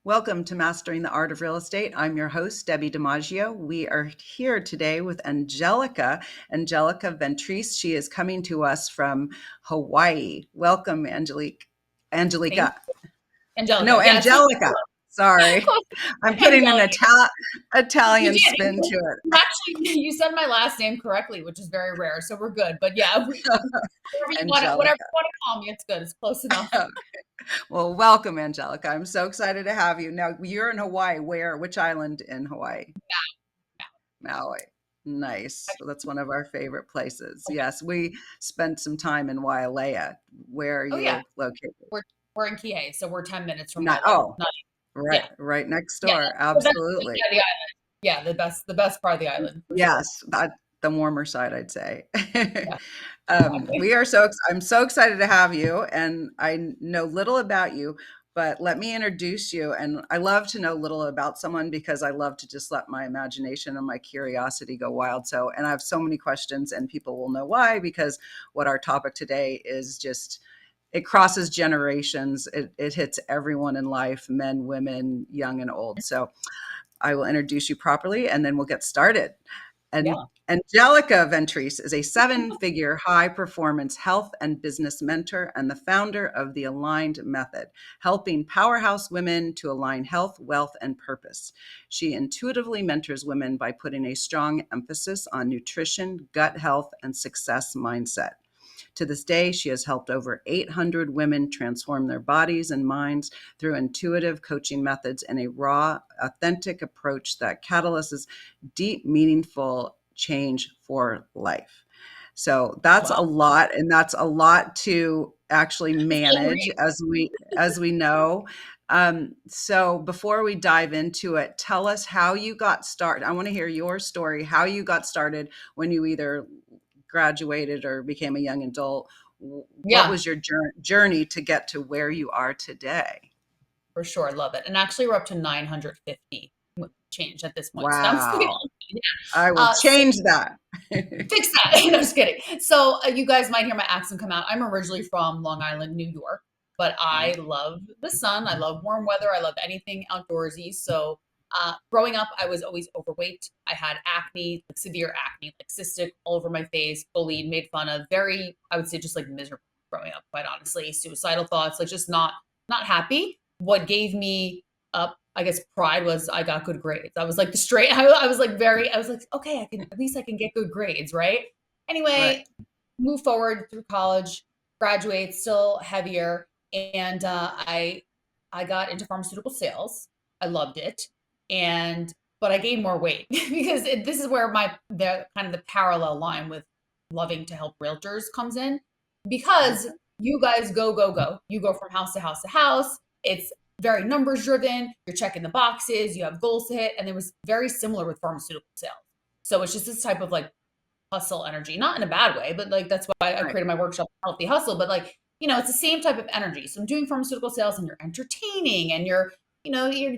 Welcome to Mastering the Art of Real Estate. I'm your host, Debbi DiMaggio. We are here today with Angelica Ventrice. She is coming to us from Hawaii. Welcome, Thank Angelica. Angelica. No, Yeah, it's so Angelica. Sorry. I'm putting an Angelica. You Italian did. spin to it. You said my last name correctly, which is very rare, so we're good. But yeah, whatever Angelica. you want to call me, it's good. It's close enough. Well, welcome, Angelica. I'm so excited to have you. Now, you're in Hawaii. Where? Which island in Hawaii? Maui. Nice. Well, that's one of our favorite places. Yes, we spent some time in Wailea. Where are Oh yeah, you located? we're we're in Kihei, so we're 10 minutes from Not, Wailea. oh, Not right, yeah, right next yeah. door. The best side Absolutely. of the island. Yeah, the best part of the island for sure. Yes, that the warmer side, I'd say. Yeah, exactly. I'm so excited to have you, and I know little about you, but let me introduce you. And I love to know little about someone because I love to just let my imagination and my curiosity go wild. So, and I have so many questions, and people will know why because what our topic today is just it crosses generations. It hits everyone in life, men, women, young and old. So I will introduce you properly and then we'll get started. And Yeah. Angelica Ventrice is a seven-figure high-performance health and business mentor and the founder of the Aligned Method, helping powerhouse women to align health, wealth, and purpose. She intuitively mentors women by putting a strong emphasis on nutrition, gut health, and success mindset. To this day, she has helped over 800 women transform their bodies and minds through intuitive coaching methods and a raw, authentic approach that catalyzes deep, meaningful change for life. So that's a Wow. lot, and that's a lot to actually Still manage, read. as we know. So before we dive into it, tell us how you got started. I want to hear your story, how you got started when you either graduated or became a young adult. What Yeah, was your journey to get to where you are today? for sure. Love it. And actually, we're up to 950 change at this point. So that's pretty Wow. awesome. Yeah. I will So change that. fix that. No, just kidding. So you guys might hear my accent come out. I'm originally from Long Island, New York, but I love the sun. I love warm weather. I love anything outdoorsy. So growing up, I was always overweight. I had acne, like severe acne, like cystic all over my face, bullied, made fun of. Very, I would say, just like miserable growing up. Quite honestly, suicidal thoughts, like just not happy. What gave me up, I guess, pride was I got good grades. I was like the straight. I was like I was like, okay, I can at least I can get good grades, right? Right. Anyway, move forward through college, graduate, still heavier, and I got into pharmaceutical sales. I loved it, and but I gained more weight because this is where the kind of the parallel line with loving to help realtors comes in because you guys go. You go from house to house to house. It's very numbers driven. You're checking the boxes. You have goals to hit, and it was very similar with pharmaceutical sales. So it's just this type of like hustle energy, not in a bad way, but like that's why I Right. created my workshop, Healthy Hustle. But like, it's the same type of energy. So I'm doing pharmaceutical sales and you're entertaining and you're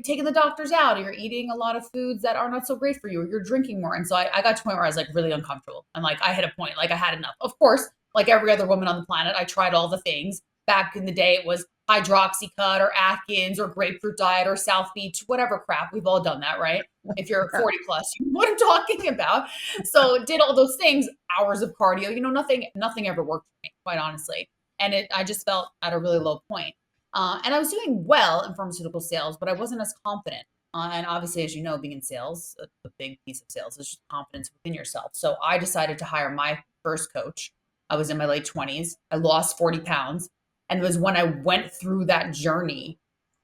taking the doctors out, or you're eating a lot of foods that are not so great for you, or you're drinking more. And so I got to a point where I was like really uncomfortable. And like I hit a point, like I had enough. Of course, like every other woman on the planet, I tried all the things. Back in the day, it was hydroxycut or Atkins or grapefruit diet or South Beach, whatever crap. We've all done that, right? If you're 40 plus, you know what I'm talking about. So did all those things, hours of cardio, nothing ever worked for me, quite honestly. And I just felt at a really low point. And I was doing well in pharmaceutical sales, but I wasn't as confident. And obviously, as you know, being in sales, a big piece of sales is just confidence within yourself. So I decided to hire my first coach. I was in my late 20s. I lost 40 pounds. And it was when I went through that journey,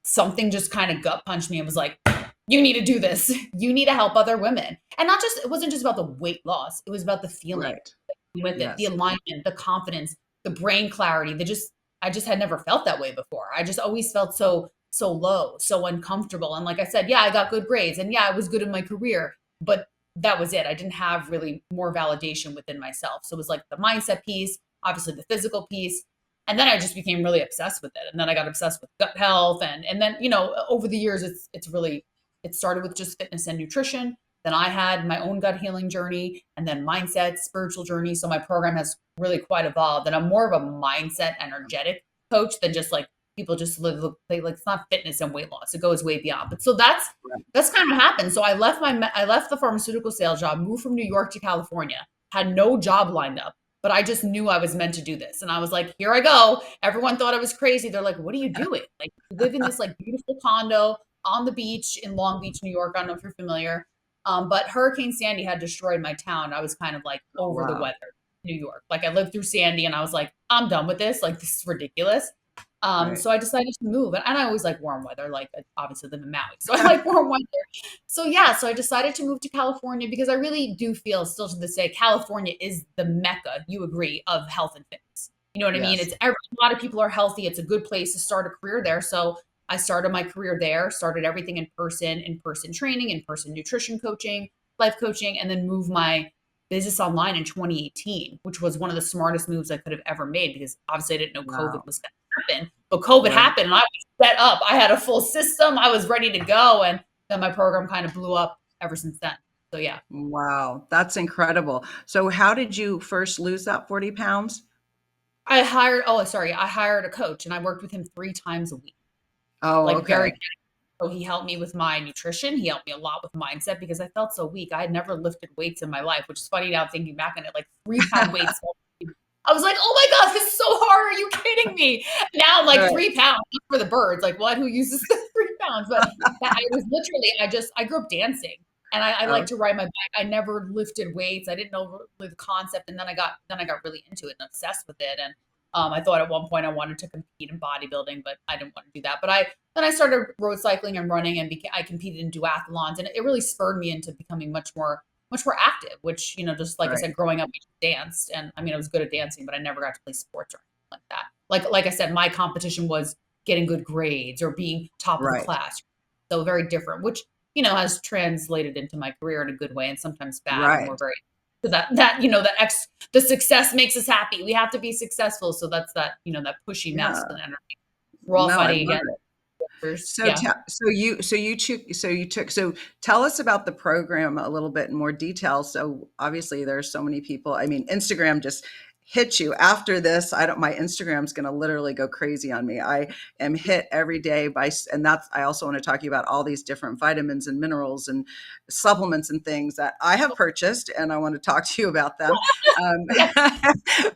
something just kind of gut punched me and was like, you need to do this. You need to help other women. And it wasn't just about the weight loss. It was about the feeling Right. with it, the Yes. alignment, the confidence, the brain clarity. I just had never felt that way before. I just always felt so low, so uncomfortable. And like I said, yeah, I got good grades and yeah, I was good in my career, but that was it. I didn't have really more validation within myself. So it was like the mindset piece, obviously the physical piece. And then I just became really obsessed with it. And then I got obsessed with gut health. And then, over the years, it started with just fitness and nutrition. Then I had my own gut healing journey and then mindset, spiritual journey. So my program has really quite evolved. And I'm more of a mindset energetic coach than just like people just look like it's not fitness and weight loss. It goes way beyond. But so that's kind of happened. So I left the pharmaceutical sales job, moved from New York to California, had no job lined up, but I just knew I was meant to do this. And I was like, here I go. Everyone thought I was crazy. They're like, what are you doing? Like, you live in this like beautiful condo on the beach in Long Beach, New York. I don't know if you're familiar. But Hurricane Sandy had destroyed my town. I was kind of like Oh, over the wow. weather, New York. Like I lived through Sandy and I was like, I'm done with this. Like this is ridiculous. Right. So I decided to move, and I always like warm weather. Like I obviously live in Maui, so I like warm weather. So yeah, so I decided to move to California because I really do feel still to this day, California is the mecca. You agree of health and fitness. You know what I mean? Yes. A lot of people are healthy. It's a good place to start a career there. So I started my career there. Started everything in person training, in person nutrition coaching, life coaching, and then moved my business online in 2018, which was one of the smartest moves I could have ever made because obviously I didn't know COVID Wow. was going to happen. But COVID Right. happened and I was set up. I had a full system. I was ready to go. And then my program kind of blew up ever since then. So yeah. Wow. That's incredible. So how did you first lose that 40 pounds? I hired a coach and I worked with him 3 times a week. Oh, Like very okay. So he helped me with my nutrition. He helped me a lot with mindset because I felt so weak. I had never lifted weights in my life, which is funny now thinking back on it, like 3 pound weights. I was like, oh my God, this is so hard. Are you kidding me? Now I'm like Right. 3 pounds for the birds. Like what? Who uses 3 pounds? But that I was literally, I grew up dancing and I like Oh, to ride my bike. I never lifted weights. I didn't know really the concept. And then I got really into it and obsessed with it. And I thought at one point I wanted to compete in bodybuilding, but I didn't want to do that. But then I started road cycling and running, and I competed in duathlons, and it really spurred me into becoming much more active. Which just like I right. said, growing up, I just danced, and I mean, I was good at dancing, but I never got to play sports or anything like that. Like I said, my competition was getting good grades or being top of the Right. class. So very different, which has translated into my career in a good way and sometimes bad when Right. we're very the success makes us happy. We have to be successful. So that's that pushy Yeah. masculine energy. We're all No, I fighting love against it. others. So, Yeah. so tell us about the program a little bit in more detail. So obviously there's so many people. I mean, Instagram just hits you after this. I don't, my Instagram's going to literally go crazy on me. I am hit every day by, and that's, I also want to talk to you about all these different vitamins and minerals and supplements and things that I have purchased. And I want to talk to you about them.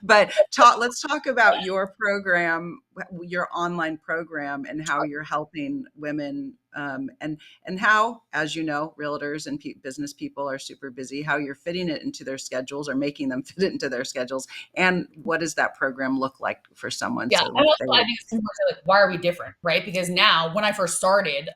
But let's talk about your program, your online program, and how you're helping women, and how, as you know, realtors and business people are super busy. How you're fitting it into their schedules or making them fit it into their schedules, and what does that program look like for someone? Yeah. So And if also they I would, do similar to like, why are we different? Right. Because now when I first started,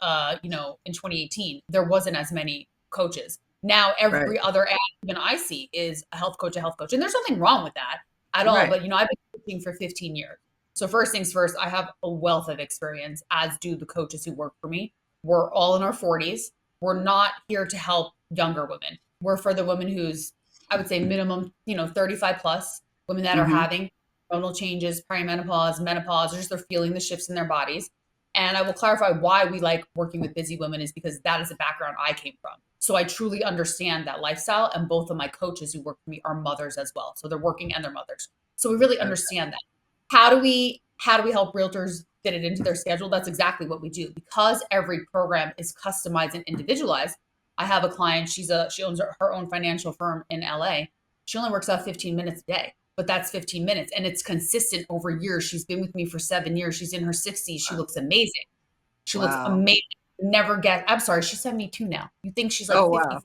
in 2018, there wasn't as many coaches. Now right, every other ad even I see is a health coach, a health coach. And there's nothing wrong with that at all. right, But I've been coaching for 15 years. So first things first, I have a wealth of experience, as do the coaches who work for me. We're all in our 40s. We're not here to help younger women. We're for the women who's, I would say minimum, 35 plus, women that are hmm, having hormonal changes, perimenopause, menopause, or just they're feeling the shifts in their bodies. And I will clarify why we like working with busy women is because that is the background I came from. So I truly understand that lifestyle. And both of my coaches who work for me are mothers as well. So they're working and they're mothers. So we really okay, understand that. How do we help realtors fit it into their schedule? That's exactly what we do. Because every program is customized and individualized. I have a client, she owns her own financial firm in LA. She only works out 15 minutes a day, but that's 15 minutes and it's consistent over years. She's been with me for 7 years. She's in her 60s. She looks amazing. She looks wow, amazing. Never get, I'm sorry, she's 72 now. You think she's like oh wow, 55.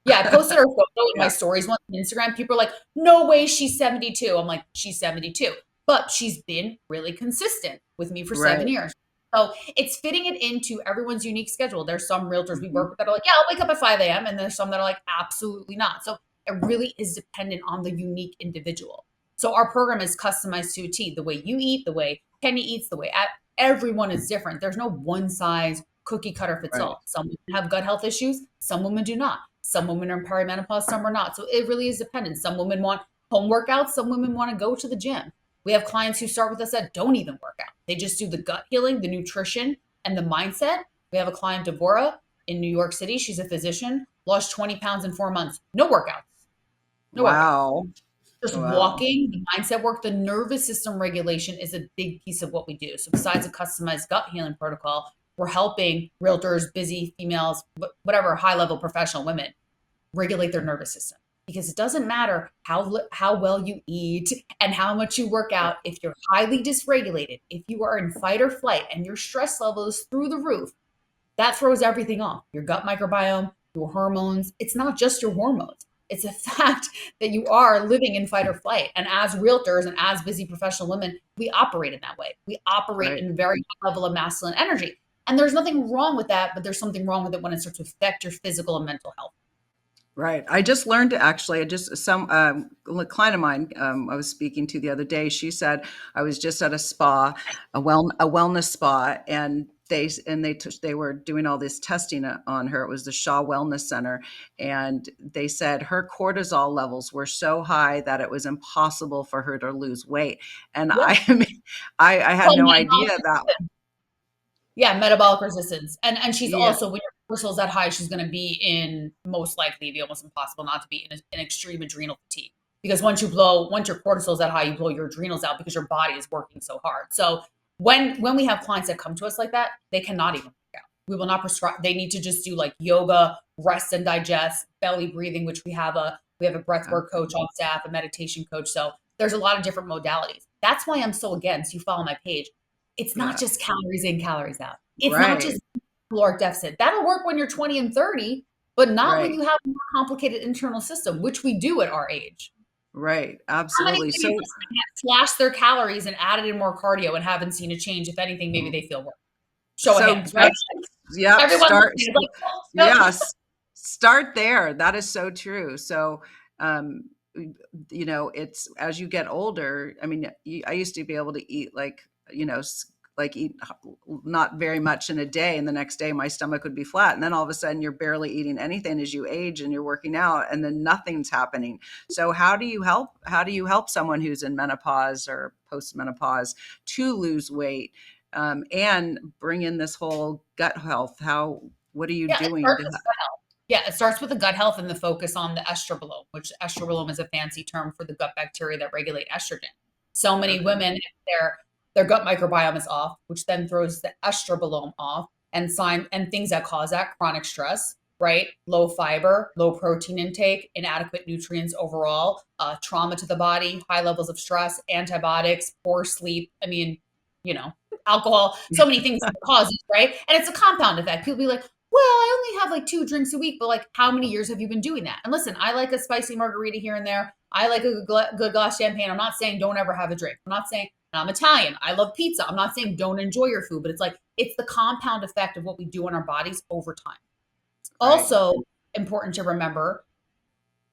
Yeah, I posted her photo in my yeah, stories once on Instagram. People are like, no way she's 72. I'm like, she's 72. But she's been really consistent with me for right, 7 years. So it's fitting it into everyone's unique schedule. There's some realtors we hmm, work with that are like, yeah, I'll wake up at 5 a.m. And there's some that are like, absolutely not. So it really is dependent on the unique individual. So our program is customized to a T. The way you eat, the way Kenny eats, the way everyone is different. There's no one size cookie cutter fits right, all. Some women have gut health issues, some women do not. Some women are in perimenopause, some are not. So it really is dependent. Some women want home workouts, some women want to go to the gym. We have clients who start with us that don't even work out. They just do the gut healing, the nutrition, and the mindset. We have a client, Deborah, in New York City. She's a physician, lost 20 pounds in 4 months. No workouts. No workouts. wow. Just Wow. walking, the mindset work, the nervous system regulation is a big piece of what we do. So besides a customized gut healing protocol, we're helping realtors, busy females, whatever high level professional women regulate their nervous system. Because it doesn't matter how well you eat and how much you work out. If you're highly dysregulated, if you are in fight or flight and your stress level is through the roof, that throws everything off. Your gut microbiome, your hormones. It's not just your hormones. It's a fact that you are living in fight or flight. And as realtors and as busy professional women, we operate in that way. We operate Right. in a very high level of masculine energy. And there's nothing wrong with that, but there's something wrong with it when it starts to affect your physical and mental health. Right. I just learned actually, I just, some a client of mine I was speaking to the other day, she said, I was just at a spa, a wellness spa, and they were doing all this testing on her. It was the Shaw Wellness Center, and they said her cortisol levels were so high that it was impossible for her to lose weight. And Yeah. I mean, I had Well, no idea that. yeah, metabolic resistance. And she's Yeah. also, when your cortisol's that high, she's going to be in, most likely be almost impossible not to be in an extreme adrenal fatigue. Because once your cortisol's that high, you blow your adrenals out because your body is working so hard. So when we have clients that come to us like that, they cannot even work out. We will not prescribe. They need to just do like yoga, rest and digest, belly breathing, which we have a breath work Okay. coach on staff, a meditation coach. So there's a lot of different modalities. That's why I'm so against, you follow my page, it's not Yeah. just calories in, calories out. It's not Right. just caloric deficit. That'll work when you're 20 and 30, but not when Right. you have a more complicated internal system, which we do at our age. Right. How many Absolutely. people So listening have slashed their calories and added in more cardio and haven't seen a change? If anything, maybe they feel worse. Show of so hands, right? that's yep, Everyone start listening is like, oh, nope. yes, start there. That is so true. So, um, it's as you get older, I mean, I used to be able to eat like, like eat not very much in a day, and the next day my stomach would be flat. And then all of a sudden you're barely eating anything as you age and you're working out, and then nothing's happening. So how do you help someone who's in menopause or postmenopause to lose weight, and bring in this whole gut health? What are you Yeah, it doing starts to? with gut health. Yeah, it starts with the gut health and the focus on the estrobolome, which estrobolome is a fancy term for the gut bacteria that regulate estrogen. So many Okay. women, their gut microbiome is off, which then throws the estrobolome off, and things that cause that chronic stress, right? Low fiber, low protein intake, inadequate nutrients overall, trauma to the body, high levels of stress, antibiotics, poor sleep. I mean, you know, alcohol, so many things that causes, right? And it's a compound effect. People be like, well, I only have like 2 drinks a week, but like, how many years have you been doing that? And listen, I like a spicy margarita here and there. I like a good glass of champagne. I'm not saying don't ever have a drink. I'm not saying, and I'm Italian. I love pizza. I'm not saying don't enjoy your food, but it's like, it's the compound effect of what we do on our bodies over time. Right. Also, important to remember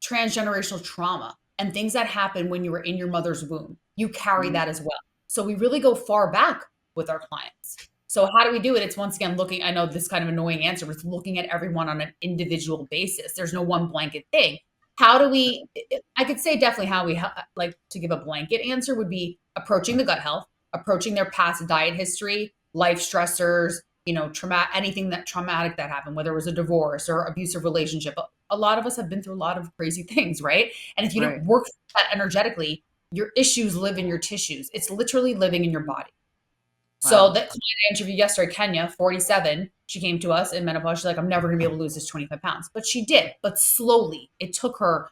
transgenerational trauma and things that happen when you were in your mother's womb. You carry Mm. that as well. So we really go far back with our clients. So how do we do it? It's once again looking, I know this kind of annoying answer, but it's looking at everyone on an individual basis. There's no one blanket thing. How do we, I could say definitely how we like to give a blanket answer would be approaching the gut health, approaching their past diet history, life stressors, trauma, anything that traumatic that happened, whether it was a divorce or abusive relationship. A lot of us have been through a lot of crazy things, right? And if you don't Right. work that energetically, your issues live in your tissues. It's literally living in your Mm. body. So Wow. that client I interviewed yesterday, Kenya, 47, she came to us in menopause. She's like, I'm never gonna be able to lose this 25 pounds. But she did, but slowly. It took her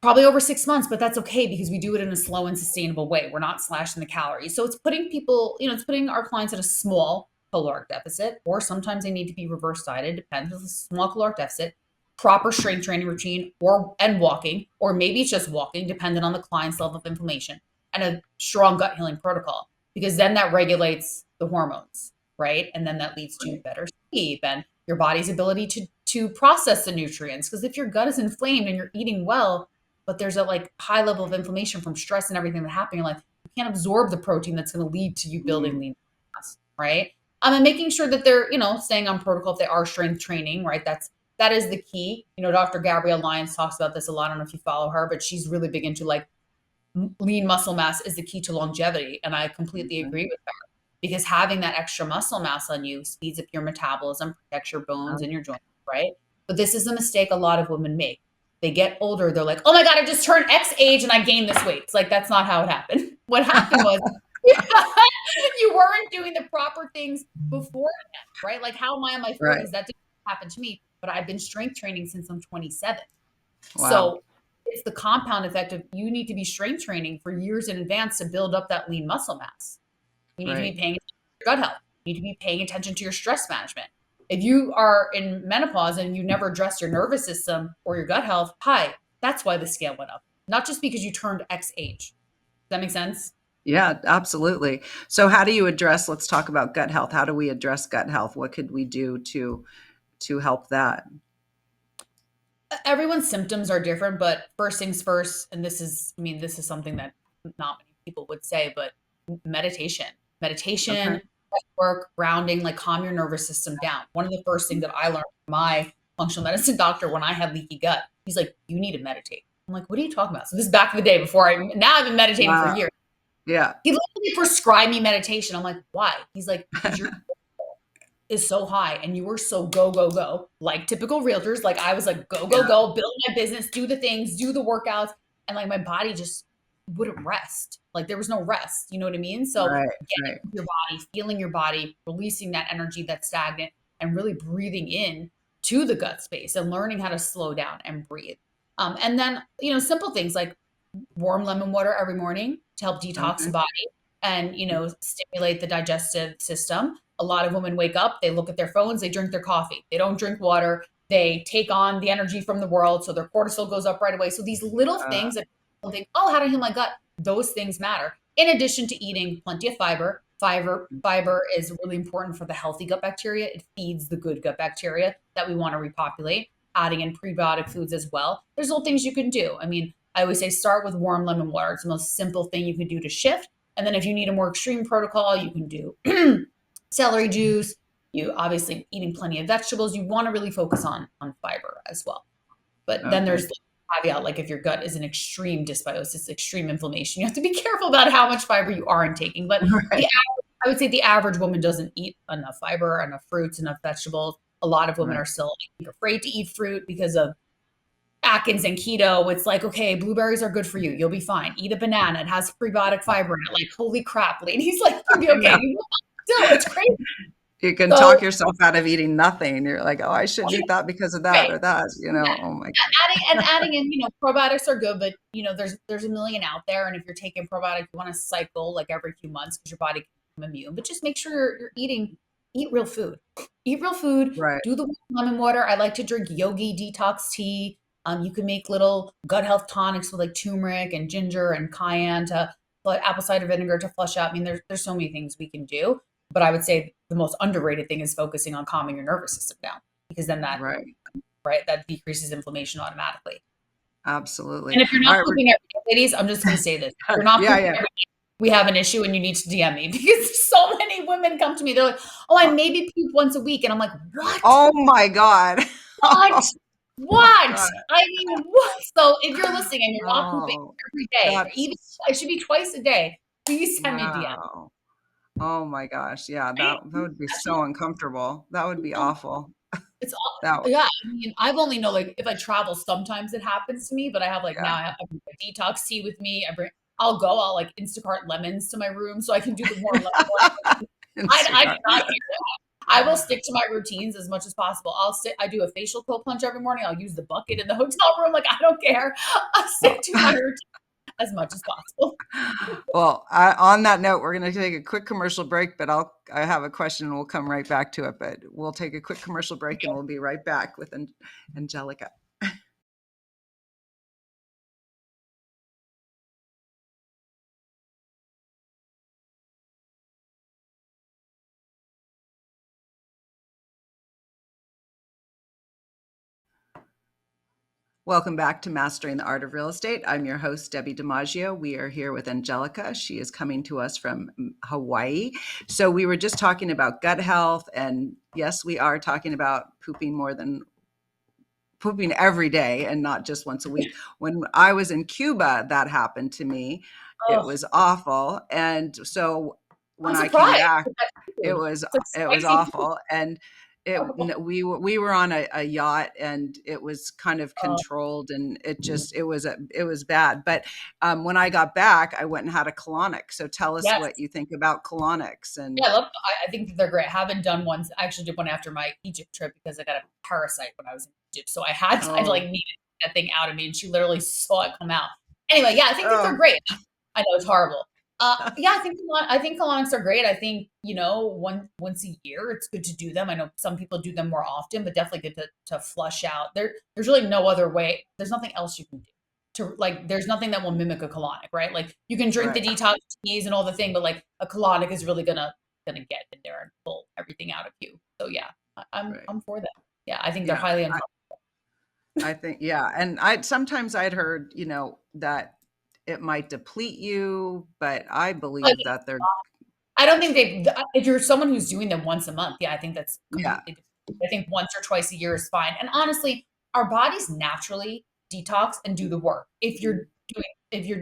probably over 6 months, but that's okay because we do it in a slow and sustainable way. We're not slashing the calories. So it's putting people, it's putting our clients at a small caloric deficit, or sometimes they need to be reverse dieted, depends on the small caloric deficit, proper strength training routine, and walking, or maybe it's just walking, depending on the client's level of inflammation, and a strong gut healing protocol, because then that regulates the hormones, right? And then that leads to Right. better sleep and your body's ability to process the nutrients. Because if your gut is inflamed and you're eating well, but there's a like high level of inflammation from stress and everything that happened, you're like, you can't absorb the protein that's going to lead to you building Mm. lean mass, right? And making sure that they're, staying on protocol if they are strength training, right? That is the key. Dr. Gabrielle Lyons talks about this a lot. I don't know if you follow her, but she's really big into like lean muscle mass is the key to longevity. And I completely Okay. agree with her because having that extra muscle mass on you speeds up your metabolism, protects your bones Um, and your joints, right? But this is a mistake a lot of women make. They get older. They're like, oh my God, I just turned X age and I gained this weight. It's like, that's not how it happened. What happened was you weren't doing the proper things before, right? Like, how am I in my Right. 40s? That didn't happen to me, but I've been strength training since I'm 27. Wow. So it's the compound effect of you need to be strength training for years in advance to build up that lean muscle mass. You need to be Right. paying attention to your gut health. You need to be paying attention to your stress management. If you are in menopause and you never address your nervous system or your gut health, hi, that's why the scale went up. Not just because you turned X age. Does that make sense? Yeah, absolutely. So how do you address, let's talk about gut health. How do we address gut health? What could we do to help that? Everyone's symptoms are different, but first things first, and this is, I mean, this is something that not many people would say, but meditation, Okay. meditation, work, grounding, like calm your nervous system down. One of the first things that I learned from my functional medicine doctor when I had leaky gut, he's like, you need to meditate. I'm like, what are you talking about? So this is back in the day before now I've been meditating for Wow. years. Yeah. He literally prescribed me meditation. I'm like, why? He's like, because you're is so high and you were so go, go, go, like typical realtors. Like I was like, go, go, Yeah. go, build my business, do the things, do the workouts. And like my body just wouldn't rest. Like there was no rest. You know what I mean? So Right. getting Right. into your body, feeling your body, releasing that energy that's stagnant and really breathing in to the gut space and learning how to slow down and breathe. And then, simple things like warm lemon water every morning to help detox the Okay. body and stimulate the digestive system. A lot of women wake up, they look at their phones, they drink their coffee, they don't drink water, they take on the energy from the world, so their cortisol goes up right away. So these little Uh, things that people think, oh, how to heal my gut, those things matter, in addition to eating plenty of fiber is really important for the healthy gut bacteria. It feeds the good gut bacteria that we want to repopulate. Adding in prebiotic foods as well, there's little things you can do. I mean, I always say start with warm lemon water. It's the most simple thing you can do to shift. And then if you need a more extreme protocol, you can do celery juice. You obviously eating plenty of vegetables. You want to really focus on fiber as well. But then okay. there's the caveat, like if your gut is an extreme dysbiosis, extreme inflammation, you have to be careful about how much fiber you are intaking. But Right. I would say the average woman doesn't eat enough fiber, enough fruits, enough vegetables. A lot of women Right. are still afraid to eat fruit because of Atkins and keto. It's like, okay, blueberries are good for you. You'll be fine. Eat a banana. It has prebiotic fiber in it. Like, holy crap, ladies, like you'll be I know. okay. Still, it's crazy. You can So talk yourself out of eating nothing. You're like, oh, I shouldn't eat that because of that right. or that. Yeah. Oh my Adding in, probiotics are good, but there's a million out there. And if you're taking probiotics, you want to cycle like every few months because your body can become immune. But just make sure you're eat real food. Eat real food. Right. Do the lemon water. I like to drink yogi detox tea. You can make little gut health tonics with like turmeric and ginger and cayenne to like apple cider vinegar to flush out. I mean, there's so many things we can do. But I would say the most underrated thing is focusing on calming your nervous system down because then that Right. right? That decreases inflammation automatically. Absolutely. And if you're All not right. pooping every day, ladies, I'm just going to say this. If you're not Yeah. pooping Yeah. every day, we have an issue and you need to DM me because so many women come to me. They're like, oh, I maybe poop once a week. And I'm like, what? Oh my God. What? Oh What? God. I mean, what? So if you're listening and you're not pooping Oh, every day, or even that's it should be twice a day, please send me a DM. wow. Oh my gosh. Yeah, Right? that would be That's so uncomfortable. That would be not awful. It's all That would, yeah, I mean, I've only know, like, if I travel, sometimes it happens to me, but I have, like, yeah. now I bring my detox tea with me. I'll, like, Instacart lemons to my room so I can do the warm lemon water. I Instacart. cannot do that. I will stick to my routines as much as possible. I do a facial cold plunge every morning. I'll use the bucket in the hotel room, like, I don't care. I'll stick to my Well, routine as much as possible. well, on that note, we're going to take a quick commercial break, but I have a question and we'll come right back to it. But we'll take a quick commercial break and we'll be right back with Angelica. Welcome back to Mastering the Art of Real Estate. I'm your host, Debbi DiMaggio. We are here with Angelica. She is coming to us from Hawaii. So we were just talking about gut health. And yes, we are talking about pooping every day and not just once a week. When I was in Cuba, that happened to me. It Oh, was awful. And so when I'm I came surprised back, with that it seafood. was It's like it was spicy food. awful. And we were on a yacht, and it was kind of Oh, controlled, and it was bad. But when I got back, I went and had a colonic. So tell us yes. what you think about colonics. And Yeah, I think that they're great. I haven't done one. I actually did one after my Egypt trip because I got a parasite when I was in Egypt. So I like oh, needed that thing out of me, and she literally saw it come out. Anyway, yeah, I think that they're oh, great. I know it's horrible. Yeah, I think colonics are great. I think once a year it's good to do them. I know some people do them more often, but definitely good to flush out. There's really no other way. There's nothing else you can do to like. There's nothing that will mimic a colonic, right? Like you can drink the right, detox teas and all the thing, but like a colonic is really gonna get in there and pull everything out of you. So yeah, right. I'm for that. Yeah, I think they're Yeah, highly uncomfortable. I think, yeah. And I sometimes I'd heard, that it might deplete you, but I believe that they're, I don't think if you're someone who's doing them once a month, yeah, I think that's yeah, completely different. I think once or twice a year is fine. And honestly, our bodies naturally detox and do the work if you're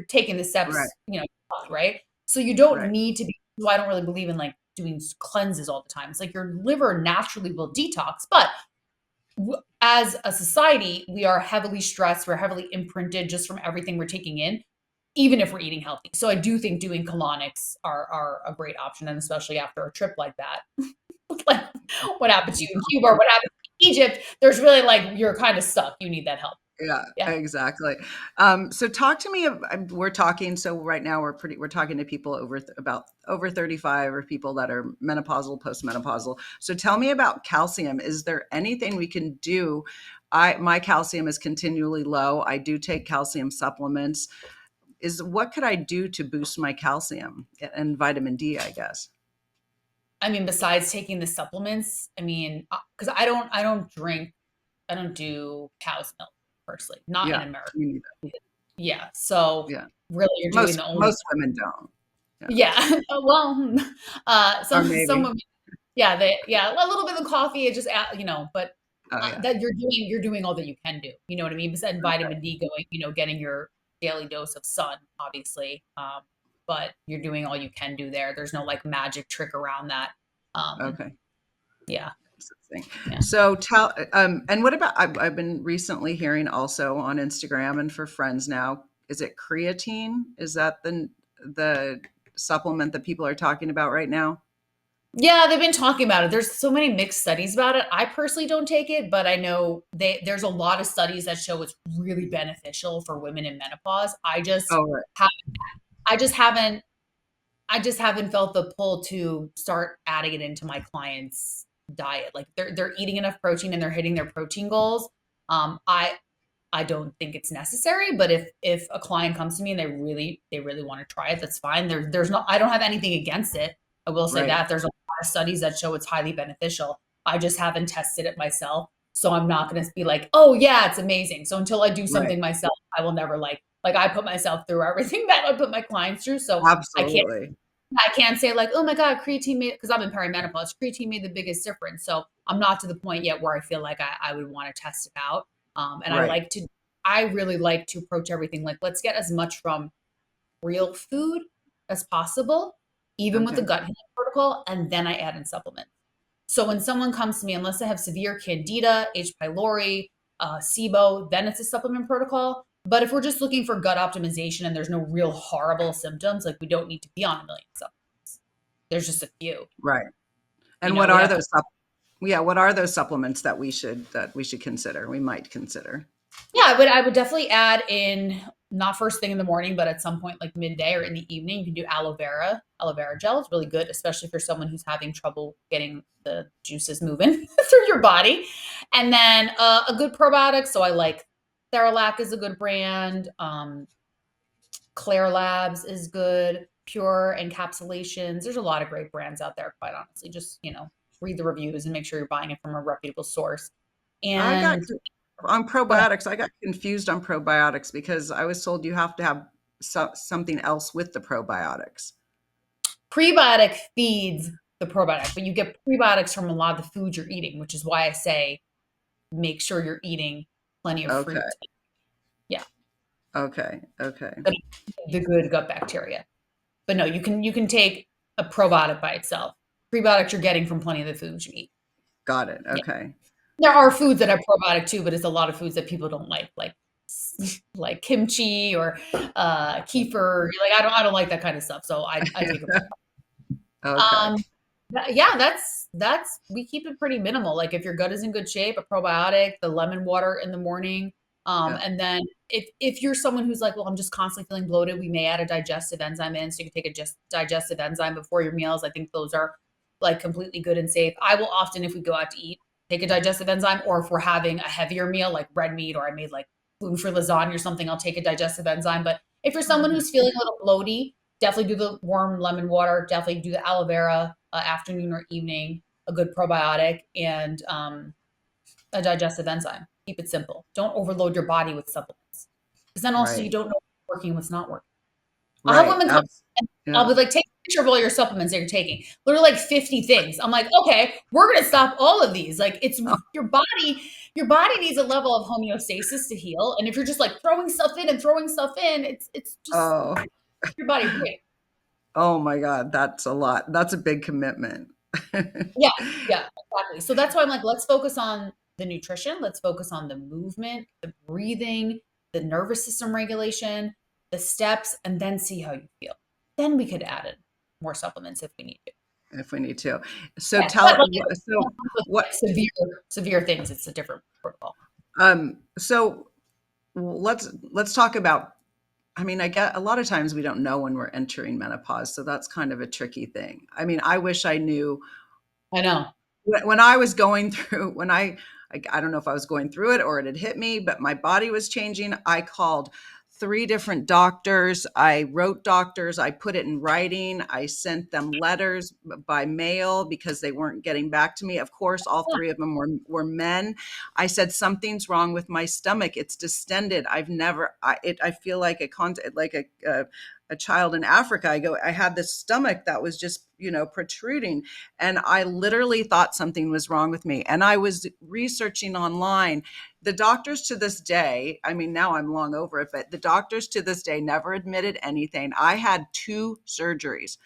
taking the right, steps, right? So you don't right, need to be so I don't really believe in like doing cleanses all the time. It's like your liver naturally will detox, but as a society, we are heavily stressed, we're heavily imprinted just from everything we're taking in even if we're eating healthy. So I do think doing colonics are a great option, and especially after a trip like that. Like what happened to you in Cuba or what happened in Egypt, there's really like you're kind of stuck. You need that help. yeah, Yeah. exactly. So talk to me. We're talking. So right now we're talking to people about over 35, or people that are menopausal, postmenopausal. So tell me about calcium. Is there anything we can do? My calcium is continually low. I do take calcium supplements. What could I do to boost my calcium and vitamin D, I guess? I mean, besides taking the supplements, I mean, because I don't do cow's milk personally, not in Yeah, America. me neither. Yeah. So Yeah, really, you're doing the only. most women don't. Yeah, Yeah. Well, or some maybe. women. Yeah, a little bit of coffee, it just but Oh yeah. that you're doing all that you can do. You know what I mean? Besides vitamin D going, getting your daily dose of sun, obviously. But you're doing all you can do there. There's no like magic trick around that. Um, Okay. yeah, Interesting. yeah. So and what about, I've been recently hearing also on Instagram and for friends now, is it creatine? Is that the supplement that people are talking about right now? Yeah, they've been talking about it. There's so many mixed studies about it. I personally don't take it, but I know there's a lot of studies that show it's really beneficial for women in menopause. Oh, right. Ha- I just haven't I just haven't felt the pull to start adding it into my clients' diet. Like they're eating enough protein and they're hitting their protein goals. Um, I I don't think it's necessary, but if a client comes to me and they really want to try it, that's fine. There's no I don't have anything against it. I will say Right. that there's a lot of studies that show it's highly beneficial. I just haven't tested it myself. So I'm not going to be like, "Oh yeah, it's amazing." So until I do Right. something myself, I will never like I put myself through everything that I put my clients through. So I can't Absolutely. I can't say like, "Oh my god, creatine made," because I'm in perimenopause. Creatine made the biggest difference. So I'm not to the point yet where I feel like I would want to test it out. And Right. I really like to approach everything like let's get as much from real food as possible, even with the Okay. gut healing protocol, and then I add in supplements. So when someone comes to me, unless they have severe candida, H. pylori, SIBO, then it's a supplement protocol. But if we're just looking for gut optimization and there's no real horrible symptoms, like we don't need to be on a million supplements. There's just a few, Right. you And know, what we are have to. those yeah, what are those supplements that we should consider? We might consider. Yeah, I would definitely add in not first thing in the morning, but at some point like midday or in the evening, you can do aloe vera. Aloe vera gel is really good, especially for someone who's having trouble getting the juices moving through your body. And then a good probiotic. So I like Theralac is a good brand. Claire Labs is good. Pure encapsulations. There's a lot of great brands out there, quite honestly. Just, read the reviews and make sure you're buying it from a reputable source. I got And on go ahead. probiotics. I got confused on probiotics because I was told you have to have something else with the probiotics. Prebiotic feeds the probiotic, but you get prebiotics from a lot of the foods you're eating, which is why I say make sure you're eating plenty of Okay. fruit. Yeah, Okay. Okay. the good gut bacteria. But no, you can take a probiotic by itself. Prebiotics you're getting from plenty of the foods you eat. Got it. Yeah. Okay. There are foods that are probiotic too, but it's a lot of foods that people don't like like kimchi or kefir. Like I don't like that kind of stuff, so I take a break. Okay. Um, yeah, that's we keep it pretty minimal. Like if your gut is in good shape, a probiotic, the lemon water in the morning. Yeah. And then if you're someone who's like, well, I'm just constantly feeling bloated, we may add a digestive enzyme in, so you can take a just digestive enzyme before your meals. I think those are like completely good and safe. I will often, if we go out to eat, take a digestive enzyme, or if we're having a heavier meal like red meat, or I made like gluten-free lasagna or something, I'll take a digestive enzyme. But if you're someone Okay. who's feeling a little bloaty, definitely do the warm lemon water. Definitely do the aloe vera afternoon or evening. A good probiotic and a digestive enzyme. Keep it simple. Don't overload your body with supplements, because then also you Right. don't know what's working and what's not working. I'll have Right. women come and I'll Yeah. be like, take a picture of all your supplements that you're taking. Literally like 50 things. I'm like, okay, we're gonna stop all of these. Like it's Oh, your body needs a level of homeostasis to heal. And if you're just like throwing stuff in and throwing stuff in, it's just oh, your body breaks. oh my God. That's a lot. That's a big commitment. Yeah, yeah, exactly. So that's why I'm like, let's focus on the nutrition, let's focus on the movement, the breathing, the nervous system regulation, the steps, and then see how you feel. Then we could add in more supplements if we need to. If we need to. So Yeah, but tell, like if so someone with what, like severe things, it's a different protocol. so let's talk about, I mean, I get a lot of times we don't know when we're entering menopause, so that's kind of a tricky thing. I mean, I wish I knew I know. when I was going through, I don't know if I was going through it or it had hit me, but my body was changing. I called three different doctors. I wrote doctors. I put it in writing. I sent them letters by mail because they weren't getting back to me. Of course, all three of them were men. I said, something's wrong with my stomach. It's distended. I feel like a child in Africa. I had this stomach that was just, protruding. And I literally thought something was wrong with me. And I was researching online. The doctors to this day, I mean, now I'm long over it, but the doctors to this day never admitted anything. I had two surgeries.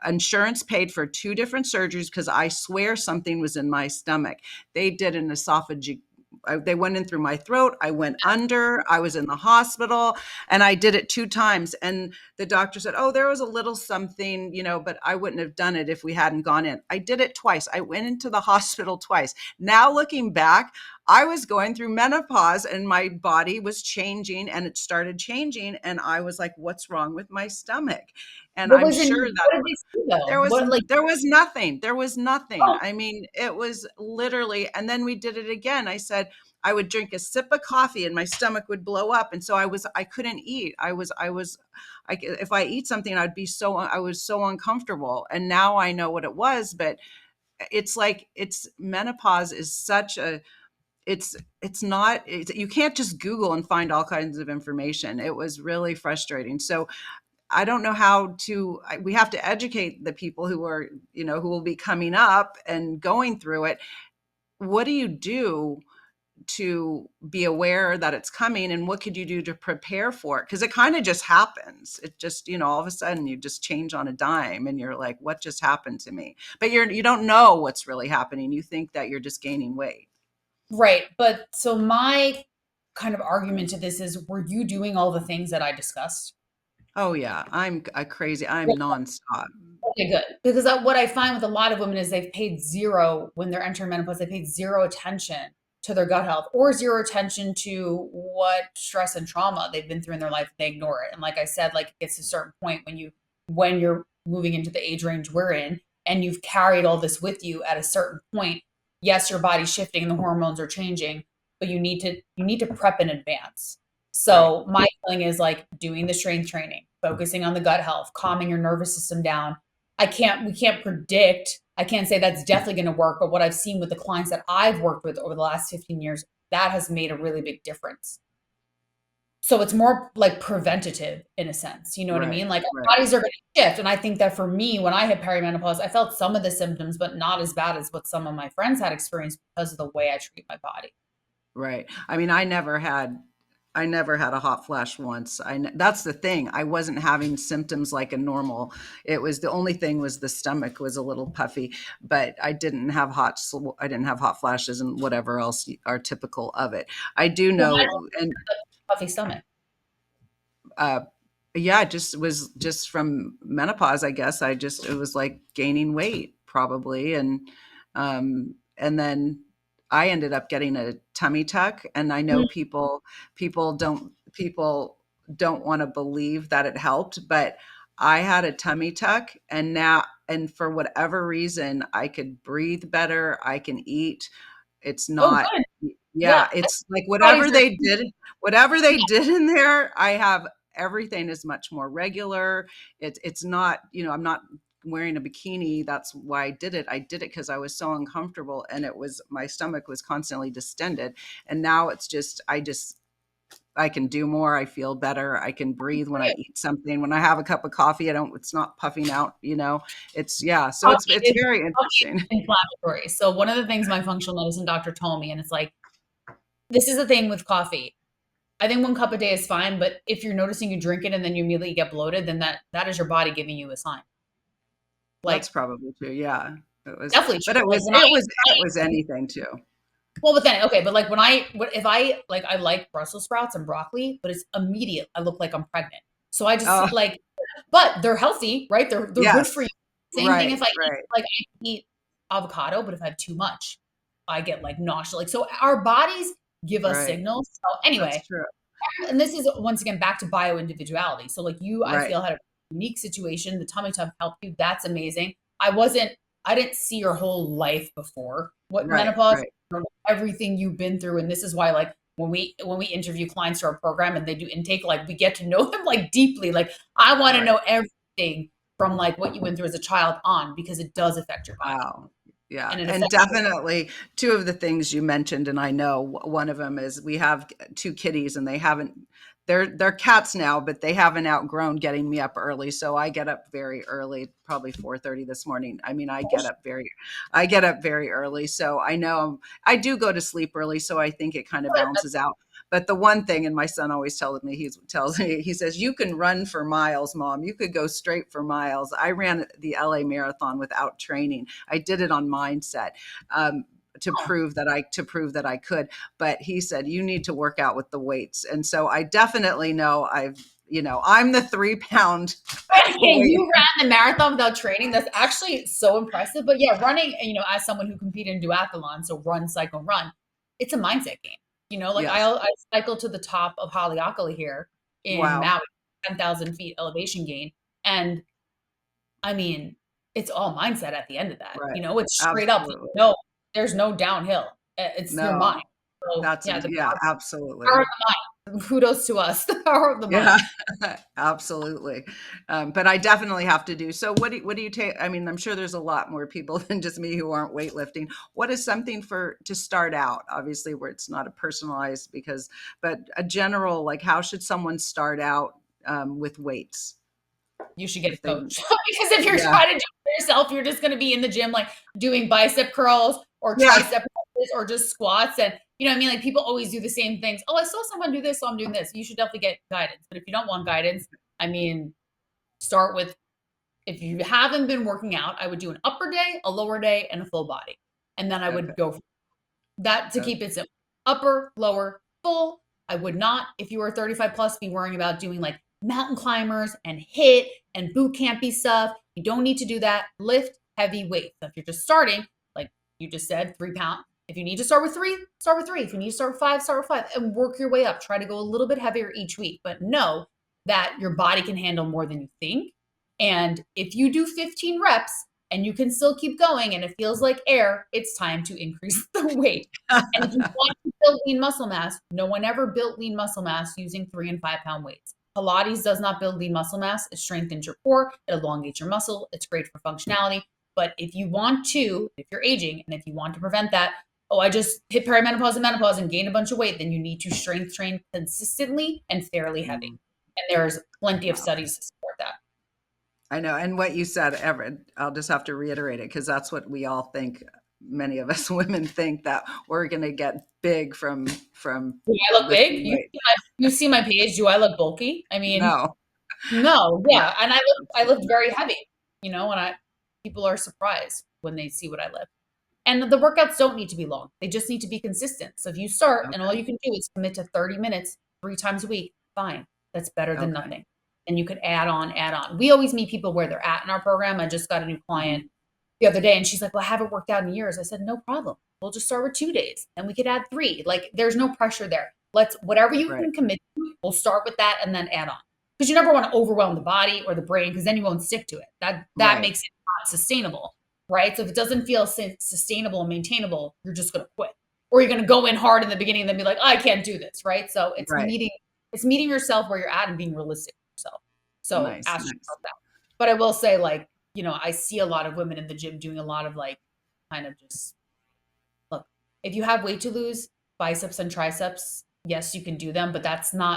Insurance paid for two different surgeries because I swear something was in my stomach. They did an esophageal. They went in through my throat. I went under. I was in the hospital, and I did it two times. And the doctor said, "Oh, there was a little something, but I wouldn't have done it if we hadn't gone in." I did it twice. I went into the hospital twice. Now looking back, I was going through menopause, and my body was changing, and it started changing, and I was like, "What's wrong with my stomach?" And What I'm was in sure that what did they see though? there was What like there was nothing. There was nothing. oh I mean, it was literally, and then we did it again. I said I would drink a sip of coffee and my stomach would blow up. And so I couldn't eat. If I eat something, I was so uncomfortable. And now I know what it was, but it's like, it's menopause is such a, it's not, you can't just Google and find all kinds of information. It was really frustrating. So I don't know we have to educate the people who are, who will be coming up and going through it. What do you do to be aware that it's coming, and what could you do to prepare for it? Because it kind of just happens. It just, all of a sudden you just change on a dime and you're like, what just happened to me? But you don't know what's really happening. You think that you're just gaining weight. right. But so my kind of argument to this is, were you doing all the things that I discussed? Oh yeah, I'm a crazy. I'm nonstop. Okay, good. Because what I find with a lot of women is they've paid zero when they're entering menopause. They paid zero attention to their gut health, or zero attention to what stress and trauma they've been through in their life. They ignore it. And like I said, like it gets to a certain point when you're moving into the age range we're in, and you've carried all this with you at a certain point. Yes, your body's shifting and the hormones are changing, but you need to prep in advance. Right. So my feeling is like doing the strength training, focusing on the gut health, calming your nervous system down. We can't predict. I can't say that's definitely going to work, but what I've seen with the clients that I've worked with over the last 15 years, that has made a really big difference. So it's more like preventative in a sense. You know what I Right. mean? Like Right. our bodies are going to shift. And I think that for me, when I hit perimenopause, I felt some of the symptoms, but not as bad as what some of my friends had experienced because of the way I treat my body. Right. I mean, I never had I never had a hot flash once. That's the thing. I wasn't having symptoms like a normal. It was the only thing was the stomach was a little puffy, but I didn't have hot flashes and whatever else are typical of it. I do Well, how did know, and you get the puffy stomach? uh, yeah, it just was just from menopause, I guess. It was like gaining weight probably. And then I ended up getting a tummy tuck. And I know Mm. people don't want to believe that it helped, but I had a tummy tuck and for whatever reason, I could breathe better. I can eat. It's Oh, not, good. yeah, Yeah. it's like Bodies are whatever they yeah. did in there, I have everything is much more regular. It's not, I'm not wearing a bikini. That's why I did it. I did it because I was so uncomfortable and my stomach was constantly distended. And now I can do more. I feel better. I can breathe when I Great. eat something. When I have a cup of coffee, it's not puffing out. It's, yeah. So Coffee it's is very coffee interesting. is inflammatory. So one of the things my functional medicine doctor told me, and it's like, this is the thing with coffee. I think 1 cup a day is fine, but if you're noticing you drink it and then you immediately get bloated, then that is your body giving you a sign. That's Like, probably true. Yeah. definitely But true. Like when I it was anything too. well, but then okay, but like if I like I like Brussels sprouts and broccoli, but it's immediate. I look like I'm pregnant. So I just Oh, like, but they're healthy, right? They're good for yes. you. Same thing Right. if I eat Right. like I eat avocado, but if I have too much, I get like nausea. Like so, our bodies give us Right. signals. So That's anyway, true. and this is once again back to bio individuality. So like you, I Right. feel had a unique situation. The tummy tuck helped you. That's amazing. I didn't see your whole life before what Right. menopause, Right. everything you've been through, and this is why like when we interview clients to our program and they do intake, like we get to know them like deeply. Like I want to Right. know everything from like what you went through as a child on because it does affect your body Wow. Yeah. and it And affects your definitely two of the things you mentioned, and I know one of them is we have two kitties and they're cats now, but they haven't outgrown getting me up early. So I get up very early, probably 4:30 this morning. I mean, I get up very early. So I know I do go to sleep early. So I think it kind of balances out. But the one thing, and my son always tells me, he says, you can run for miles, mom. You could go straight for miles. I ran the LA marathon without training. I did it on mindset. To prove that I could, but he said you need to work out with the weights, and so I definitely know I'm the 3 pound weight. You ran the marathon without training. That's actually so impressive. But yeah, running, as someone who competed in duathlon, so run, cycle, run, it's a mindset game. Like Yes. I cycle to the top of Haleakala here in Wow. Maui, 10,000 feet elevation gain. And I mean, it's all mindset at the end of that. Right. It's straight up. Absolutely. No, there's no downhill. It's your mind. No, So yeah, the yeah, power absolutely. of the mind. Kudos to us, the power of the Yeah, mind. absolutely. But I definitely have to do. So what do you take? I mean, I'm sure there's a lot more people than just me who aren't weightlifting. What is something to start out, obviously, where it's not a personalized but a general, like how should someone start out with weights You should get a if they, coach because if you're yeah, trying to do it yourself, you're just going to be in the gym like doing bicep curls or yeah, tricep presses or just squats. And you know what I mean? Like people always do the same things. Oh, I saw someone do this, so I'm doing this. You should definitely get guidance. But if you don't want guidance, I mean, start with if you haven't been working out, I would do an upper day, a lower day, and a full body. And then I okay, would go for that to keep it simple. Upper, lower, full. I would not, if you were 35 plus, be worrying about doing like mountain climbers and hit and boot campy stuff. You don't need to do that. Lift heavy weights. So if you're just starting, like you just said, 3 pound. If you need to start with three, start with three. If you need to start with five, and work your way up. Try to go a little bit heavier each week, but know that your body can handle more than you think. And if you do 15 reps and you can still keep going and it feels like air, it's time to increase the weight. And if you want to build lean muscle mass, no one ever built lean muscle mass using 3 and 5 pound weights. Pilates does not build lean muscle mass. It strengthens your core, it elongates your muscle, it's great for functionality. But if you're aging and if you want to prevent that, oh, I just hit perimenopause and menopause and gained a bunch of weight, then you need to strength train consistently and fairly heavy. Mm, And there's plenty of wow. studies to support that. I know. And what you said, Everett, I'll just have to reiterate it because that's what we all think. many of us women think that we're going to get big from Do I look big? lifting weight. You see my page. Do I look bulky? I mean, No, no, no, yeah, and I lift absolutely not. very heavy, and people are surprised when they see what I lift. And the workouts don't need to be long. They just need to be consistent. So if you start and all Okay. you can do is commit to 30 minutes 3 times a week, fine. That's better than Okay. nothing. And you could add on, add on. We always meet people where they're at in our program. I just got a new Hmm. client the other day and she's like, "Well, I haven't worked out in years." I said, "No problem. We'll just start with 2 days and we could add three." Like there's no pressure there. Let's whatever you Right. can commit to, we'll start with that and then add on. Because you never want to overwhelm the body or the brain because then you won't stick to it. That Right. makes it not sustainable, right? So if it doesn't feel sustainable and maintainable, you're just going to quit. Or you're going to go in hard in the beginning and then be like, "Oh, I can't do this," right? So Right. it's meeting yourself where you're at and being realistic with yourself. So Nice. ask Nice. yourself that. But I will say, like, I see a lot of women in the gym doing a lot of like kind of just look, if you have weight to lose, biceps and triceps, yes, you can do them, but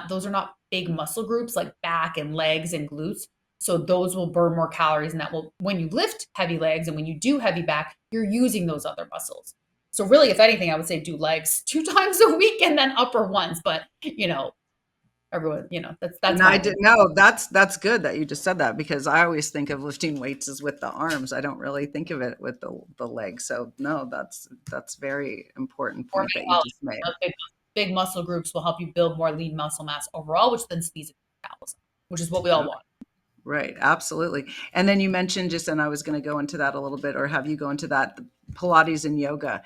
those are not big muscle groups like back and legs and glutes. So those will burn more calories and that will, when you lift heavy legs and when you do heavy back, you're using those other muscles. So really, if anything, I would say do legs 2 times a week and then upper once. But everyone, that's And my I didn't opinion. know that's good that you just said that because I always think of lifting weights as with the arms. I don't really think of it with the legs. So no, that's very important Or point that you health, just made. big muscle groups will help you build more lean muscle mass overall, which then speeds metabolism, which is what we all want. Right, absolutely. And then you mentioned just, and I was going to go into that a little bit, or have you go into that, the Pilates and yoga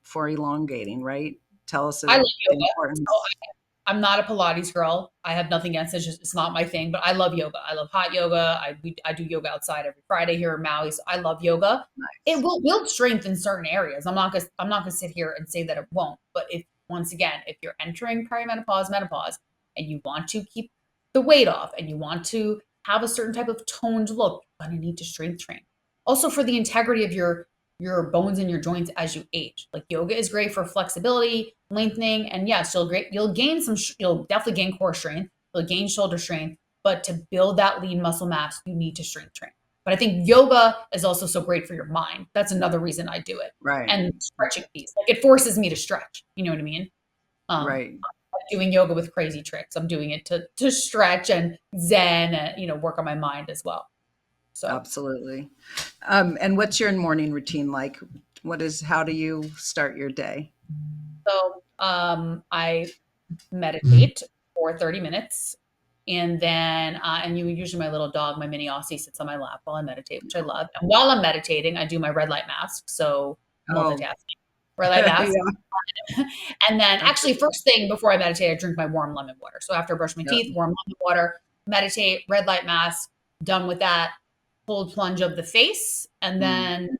for elongating, right? Tell us I love the yoga. So importance. I'm not a Pilates girl. I have nothing against it. It's not my thing, but I love yoga. I love hot yoga. I do yoga outside every Friday here in Maui. So I love yoga. It Nice. will build strength in certain areas. I'm not gonna sit here and say that it won't. But once again, if you're entering perimenopause, menopause, and you want to keep the weight off and you want to have a certain type of toned look, you're gonna need to strength train. Also for the integrity of your bones and your joints as you age. Like yoga is great for flexibility, lengthening, and yes, you'll definitely gain core strength, you'll gain shoulder strength, but to build that lean muscle mass, you need to strength train. But I think yoga is also so great for your mind. That's another reason I do it. Right, And stretching piece, like it forces me to stretch. You know what I mean? Um, right. I'm doing yoga with crazy tricks. I'm doing it to stretch and zen, and work on my mind as well. So Absolutely. And what's your morning routine like? How do you start your day? I meditate for 30 minutes. And then, usually my little dog, my mini Aussie, sits on my lap while I meditate, which I love. And while I'm meditating, I do my red light mask. So Oh, multitasking, red light mask. yeah. And then Okay. actually first thing before I meditate, I drink my warm lemon water. So after I brush my Yep. teeth, warm lemon water, meditate, red light mask, done with that, cold plunge of the face, and Mm, then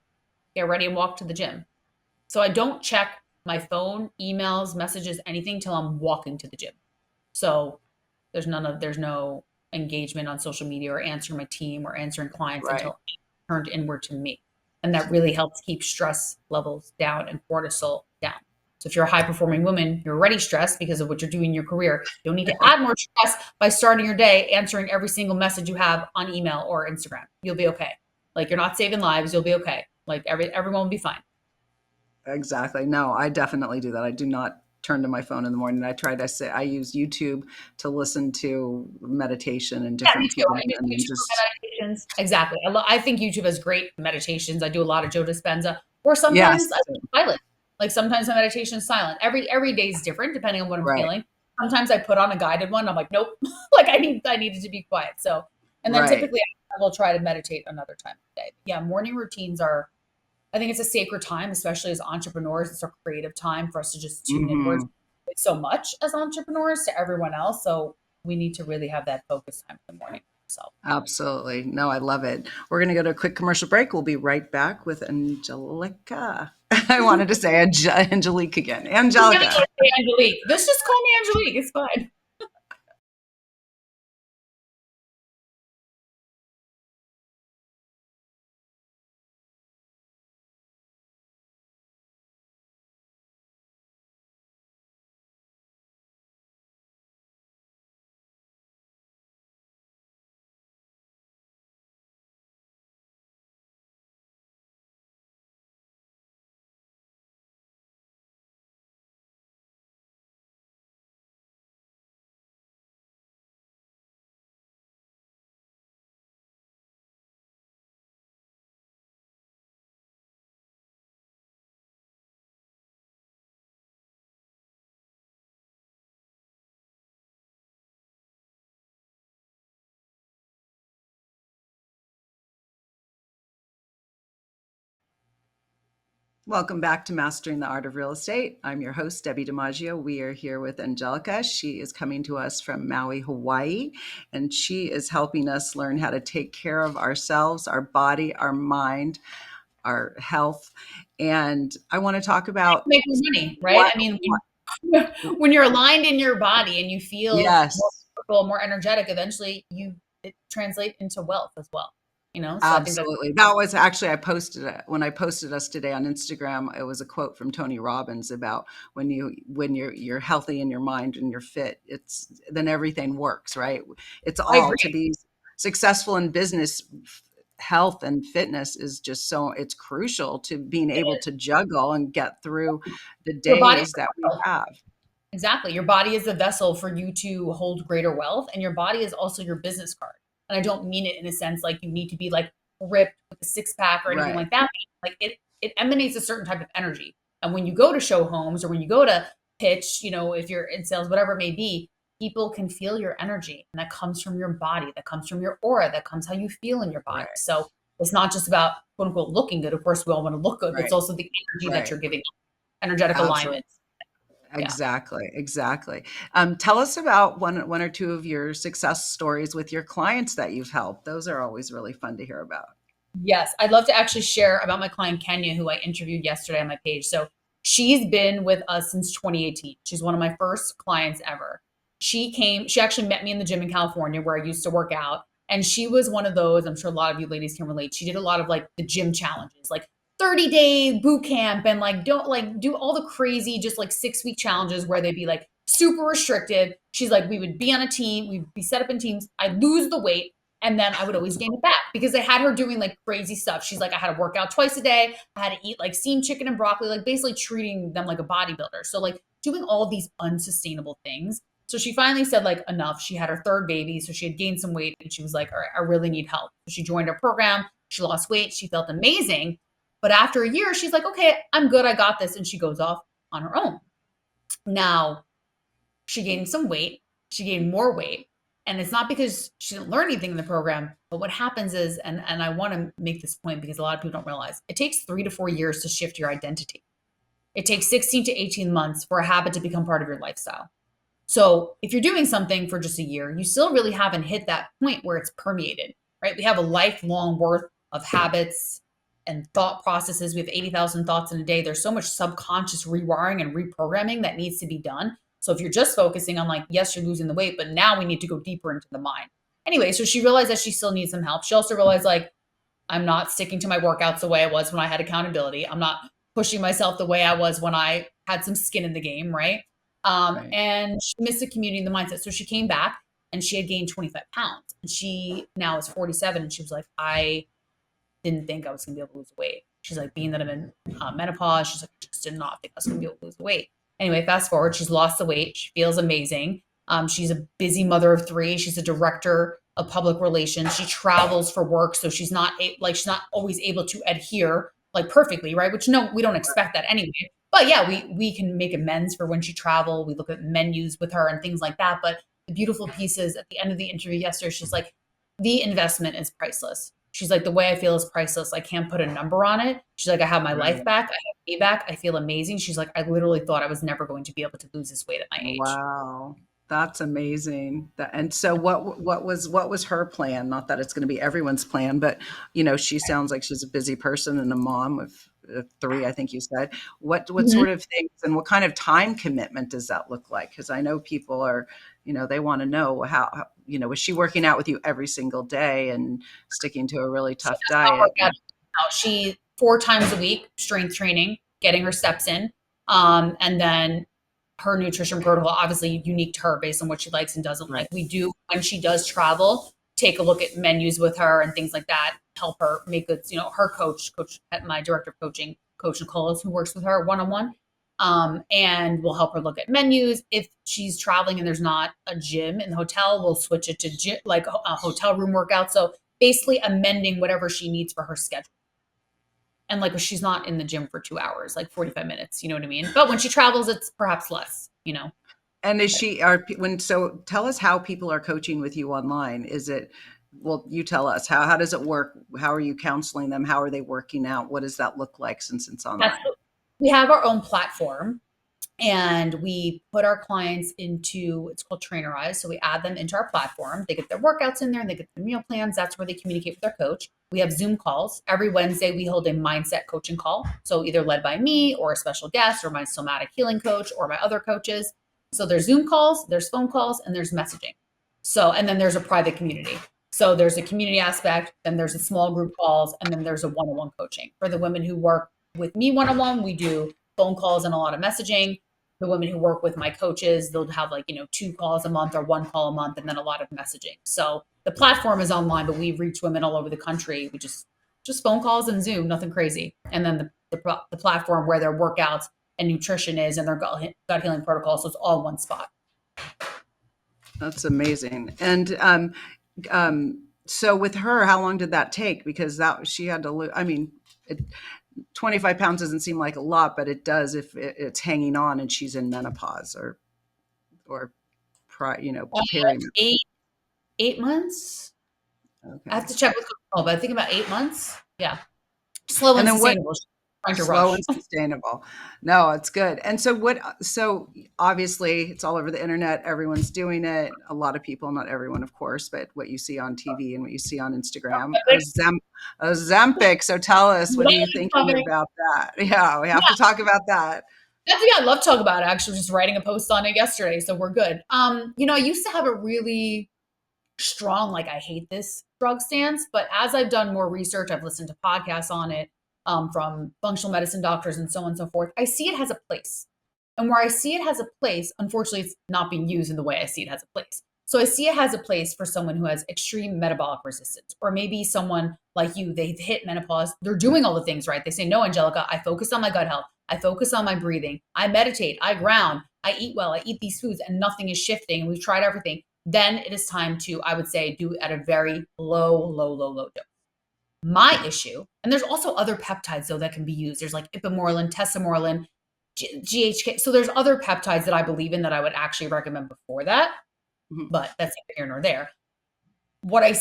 get ready and walk to the gym. So I don't check my phone, emails, messages, anything till I'm walking to the gym. So there's no engagement on social media or answering my team or answering clients right. until it's turned inward to me. And that really helps keep stress levels down and cortisol down. So if you're a high performing woman, you're already stressed because of what you're doing in your career. You don't need to add more stress by starting your day answering every single message you have on email or Instagram. You'll be okay. Like you're not saving lives, you'll be okay. Like everyone will be fine. Exactly. No, I definitely do that. I do not turn to my phone in the morning. I use YouTube to listen to meditation and Yeah, me different too. people I use and then YouTube for just meditations. Exactly. I think YouTube has great meditations. I do a lot of Joe Dispenza, or yes. sometimes I do silent. Like sometimes my meditation is silent. Every day is different depending on what I'm Right. feeling. Sometimes I put on a guided one. I'm like, nope, like I needed to be quiet. So, and then Right. typically I will try to meditate another time of the day. Yeah, morning routines are. I think it's a sacred time, especially as entrepreneurs. It's a creative time for us to just tune inwards. Mhm. It's so much as entrepreneurs to everyone else. So we need to really have that focus time in the morning. So. Absolutely. No, I love it. We're going to go to a quick commercial break. We'll be right back with Angelica. I wanted to say Angelique again. I'm gonna go Angelica. say Angelique. Let's just call me Angelique. It's fine. Welcome back to Mastering the Art of Real Estate. I'm your host, Debbi DiMaggio. We are here with Angelica. She is coming to us from Maui, Hawaii, and she is helping us learn how to take care of ourselves, our body, our mind, our health. And I want to talk about Make more money, right? what, I mean, what when you're aligned in your body and you feel more yes. comfortable, more energetic, eventually it translates into wealth as well. So I think that's Absolutely. That was actually, I posted it when I posted us today on Instagram. It was a quote from Tony Robbins about when you're healthy in your mind and you're fit, it's then everything works, right? It's I all to agree. be successful in business. Health and fitness is just so it's crucial to being It able is. to juggle and get through the Your body's days that a we vessel. have. Exactly. Your body is the vessel for you to hold greater wealth, and your body is also your business card. And I don't mean it in a sense like you need to be like ripped with a six pack or anything Right. like that. Like it emanates a certain type of energy. And when you go to show homes or when you go to pitch, if you're in sales, whatever it may be, people can feel your energy. And that comes from your body, that comes from your aura, that comes how you feel in your body. Right. So it's not just about quote unquote looking good. Of course, we all want to look good, but it's Right. also the energy that Right. you're giving, energetic Absolutely. alignment. Yeah. Exactly, exactly. Tell us about one or two of your success stories with your clients that you've helped. Those are always really fun to hear about. Yes, I'd love to actually share about my client Kenya, who I interviewed yesterday on my page. So she's been with us since 2018. She's one of my first clients ever. She actually met me in the gym in California where I used to work out. And she was one of those, I'm sure a lot of you ladies can relate. She did a lot of like the gym challenges, like 30-day boot camp and like don't like do all the crazy, just like 6-week challenges where they'd be like super restricted. She's like, we would be on a team, we'd be set up in teams. I'd lose the weight and then I would always gain it back because they had her doing like crazy stuff. She's like, I had to work out twice a day. I had to eat like steamed chicken and broccoli, like basically treating them like a bodybuilder. So like doing all these unsustainable things. So she finally said like enough. She had her third baby. So she had gained some weight and she was like, all right, I really need help. So she joined our program. She lost weight. She felt amazing. But after a year, she's like, okay, I'm good. I got this. And she goes off on her own. Now she gained some weight. She gained more weight. And it's not because she didn't learn anything in the program, but what happens is, and I want to make this point because a lot of people don't realize, it takes 3 to 4 years to shift your identity. It takes 16 to 18 months for a habit to become part of your lifestyle. So if you're doing something for just a year, you still really haven't hit that point where it's permeated, right? We have a lifelong worth of habits and thought processes. We have 80,000 thoughts in a day. There's so much subconscious rewiring and reprogramming that needs to be done. So if you're just focusing on like, yes, you're losing the weight, but now we need to go deeper into the mind. Anyway, so she realized that she still needs some help. She also realized like, I'm not sticking to my workouts the way I was when I had accountability. I'm not pushing myself the way I was when I had some skin in the game, right? Right. And she missed the community and the mindset. So she came back and she had gained 25 pounds. And she now is 47. And she was like, I didn't think I was going to be able to lose weight. She's like, being that I'm in menopause, she's like, I just did not think I was going to be able to lose the weight. Anyway, fast forward, she's lost the weight. She feels amazing. She's a busy mother of three. She's a director of public relations. She travels for work, so she's not always able to adhere like perfectly, right? Which no, we don't expect that anyway. But yeah, we can make amends for when she travel. We look at menus with her and things like that. But the beautiful piece is at the end of the interview yesterday, she's like, the investment is priceless. She's like, the way I feel is priceless. I can't put a number on it. She's like, I have my life Right. back. I have me back. I feel amazing. She's like, I literally thought I was never going to be able to lose this weight at my age. Wow. That's amazing. And so what was her plan? Not that it's going to be everyone's plan, but she sounds like she's a busy person and a mom of three, I think you said. What Mhm. sort of things and what kind of time commitment does that look like? Because I know people are, they want to know was she working out with you every single day and sticking to a really She tough does not diet? work out. She 4 times a week, strength training, getting her steps in. And then her nutrition protocol, obviously unique to her based on what she likes and doesn't Right. like. We do, when she does travel, take a look at menus with her and things like that, help her make good, her coach at my director of coaching, Coach Nicole, who works with her one on one. And we'll help her look at menus. If she's traveling and there's not a gym in the hotel, we'll switch it to like a hotel room workout. So basically amending whatever she needs for her schedule. And like she's not in the gym for 2 hours, like 45 minutes, you know what I mean? But when she travels, it's perhaps less. And is she are when so tell us how people are coaching with you online. Is it well, you tell us how does it work? How are you counseling them? How are they working out? What does that look like since it's That's online? we have our own platform, and we put our clients into, it's called Trainerize. So we add them into our platform. They get their workouts in there and they get their meal plans. That's where they communicate with their coach. We have Zoom calls. Every Wednesday, we hold a mindset coaching call. So either led by me or a special guest or my somatic healing coach or my other coaches. So there's Zoom calls, there's phone calls, and there's messaging. So, and then there's a private community. So there's a community aspect, then there's a small group calls, and then there's a one-on-one coaching. For the women who work with me one-on-one, we do phone calls and a lot of messaging. The women who work with my coaches, they'll have like, 2 calls a month or 1 call a month, and then a lot of messaging. So the platform is online, but we reach women all over the country. We just phone calls and Zoom, nothing crazy. And then the platform where their workouts and nutrition is and their gut healing protocol. So it's all one spot. That's amazing. And so with her, how long did that take? Because she had to lose. I mean, 25 pounds doesn't seem like a lot, but it does if it's hanging on and she's in menopause or perimenopause. 8 months. Okay. I have to check with the but I think about 8 months. Yeah. Slow and sustainable. Slow and sustainable. No, it's good. And so obviously it's all over the internet. Everyone's doing it. A lot of people, not everyone, of course, but what you see on TV and what you see on Instagram, Ozempic. So tell us, what are you thinking about that? Yeah, we have to talk about that. Yeah, I love to talk about it. Actually, just writing a post on it yesterday, so we're good. I used to have a really strong, like, I hate this drug stance, but as I've done more research, I've listened to podcasts on it from functional medicine doctors and so on and so forth. I see it has a place. And where I see it has a place, unfortunately, it's not being used in the way I see it has a place. So I see it has a place for someone who has extreme metabolic resistance, or maybe someone like you, they've hit menopause, they're doing all the things right. They say, no, Angelica, I focus on my gut health. I focus on my breathing. I meditate, I ground, I eat well, I eat these foods, and nothing is shifting. We've tried everything. Then it is time to, I would say, do it at a very low dose. My issue, and there's also other peptides though that can be used. There's like ipamorelin, tesamorelin, GHK. So there's other peptides that I believe in that I would actually recommend before that, but that's neither here nor there. What I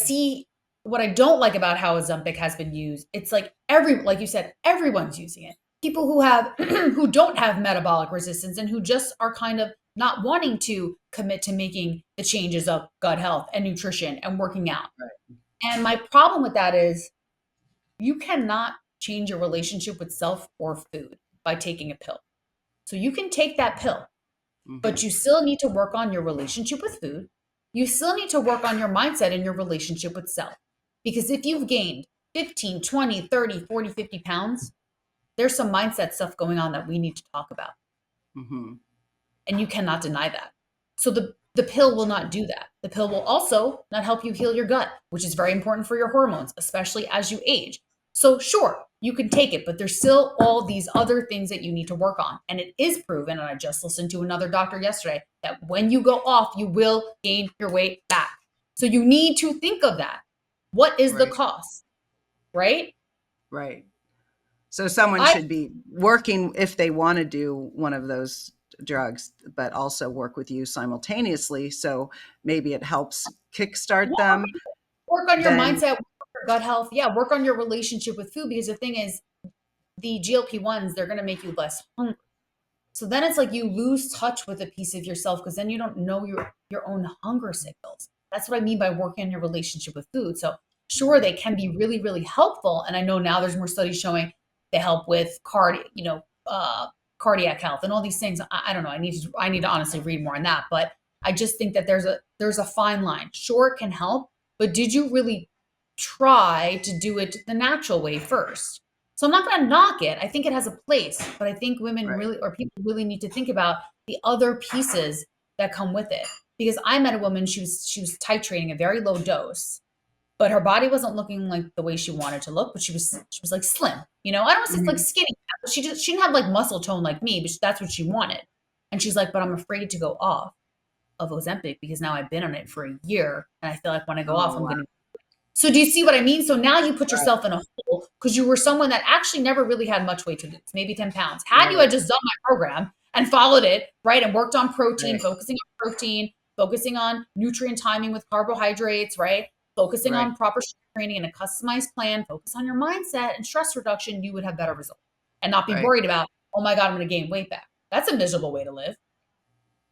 don't like about how Ozempic has been used, it's like like you said, everyone's using it. People who have, who don't have metabolic resistance and who just are kind of not wanting to commit to making the changes of gut health and nutrition and working out. Right. And my problem with that is you cannot change your relationship with self or food by taking a pill. So you can take that pill, but you still need to work on your relationship with food. You still need to work on your mindset and your relationship with self. Because if you've gained 15, 20, 30, 40, 50 pounds, there's some mindset stuff going on that we need to talk about. And you cannot deny that. So the pill will not do that. The pill will also not help you heal your gut, which is very important for your hormones, especially as you age. So sure, you can take it, but there's still all these other things that you need to work on. And it is proven, and I just listened to another doctor yesterday, that when you go off, you will gain your weight back. So you need to think of that. What is the cost? Right? Right. So someone should be working if they want to do one of those drugs, but also work with you simultaneously. So maybe it helps kickstart them. Work on your mindset, work on your gut health. Yeah, work on your relationship with food, because the thing is, the GLP-1s, they're going to make you less hungry. So then it's like you lose touch with a piece of yourself, because then you don't know your own hunger signals. That's what I mean by working on your relationship with food. So sure, they can be really, really helpful. And I know now there's more studies showing they help with cardiac health and all these things. I don't know. I need to honestly read more on that. But I just think that there's a fine line. Sure, it can help, but did you really try to do it the natural way first? So I'm not going to knock it. I think it has a place, but I think women really, or people really, need to think about the other pieces that come with it. Because I met a woman, she was titrating a very low dose, but her body wasn't looking like the way she wanted to look, but she was like slim. I don't want to say like skinny, but she didn't have like muscle tone like me, but that's what she wanted. And she's like, but I'm afraid to go off of Ozempic because now I've been on it for a year, and I feel like when I go off, I'm going to. So do you see what I mean? So now you put yourself in a hole because you were someone that actually never really had much weight to lose, maybe 10 pounds. Had you had just done my program and followed it, right, and worked on protein, focusing on nutrient timing with carbohydrates, right, focusing on proper training and a customized plan, focus on your mindset and stress reduction, you would have better results and not be worried about oh my God, I'm going to gain weight back. That's a miserable way to live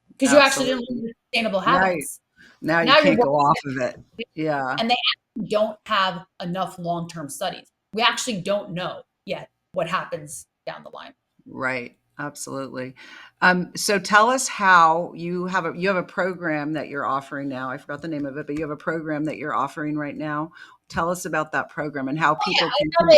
because you actually didn't Absolutely. live sustainable Now habits. now you Now you're can't go working off of it. it, Yeah, and they actually don't have enough long-term studies. We actually don't know yet what happens down the line. right. Absolutely. So tell us how you have a program that you're offering now. I forgot the name of it, but you have a program that you're offering right now. Tell us about that program and how Oh yeah, people can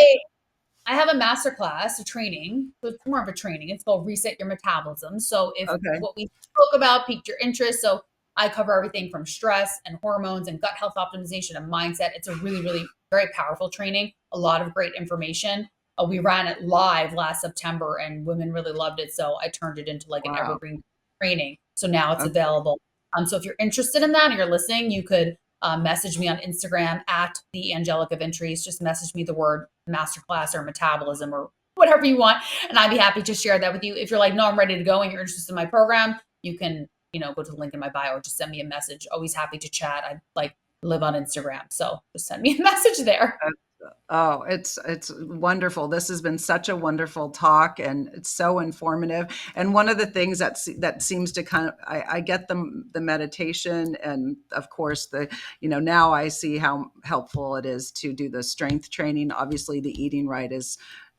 I have a master class, a training. So it's more of a training. It's called Reset Your Metabolism. So if okay. what we spoke about piqued your interest, so I cover everything from stress and hormones and gut health optimization and mindset. It's a really, really very powerful training. A lot of great information. We ran it live last September and women really loved it. So I turned it into like an Wow. evergreen training. So now it's Okay. available. So if you're interested in that and you're listening, you could message me on Instagram at the Angelica Ventrice. Just message me the word masterclass or metabolism or whatever you want, and I'd be happy to share that with you. If you're like, no, I'm ready to go, and you're interested in my program, you can, go to the link in my bio or just send me a message. Always happy to chat. I like live on Instagram, so just send me a message there. Oh, it's wonderful. This has been such a wonderful talk, and it's so informative. And one of the things that seems to kind of I get the meditation, and of course now I see how helpful it is to do the strength training. Obviously, the eating right is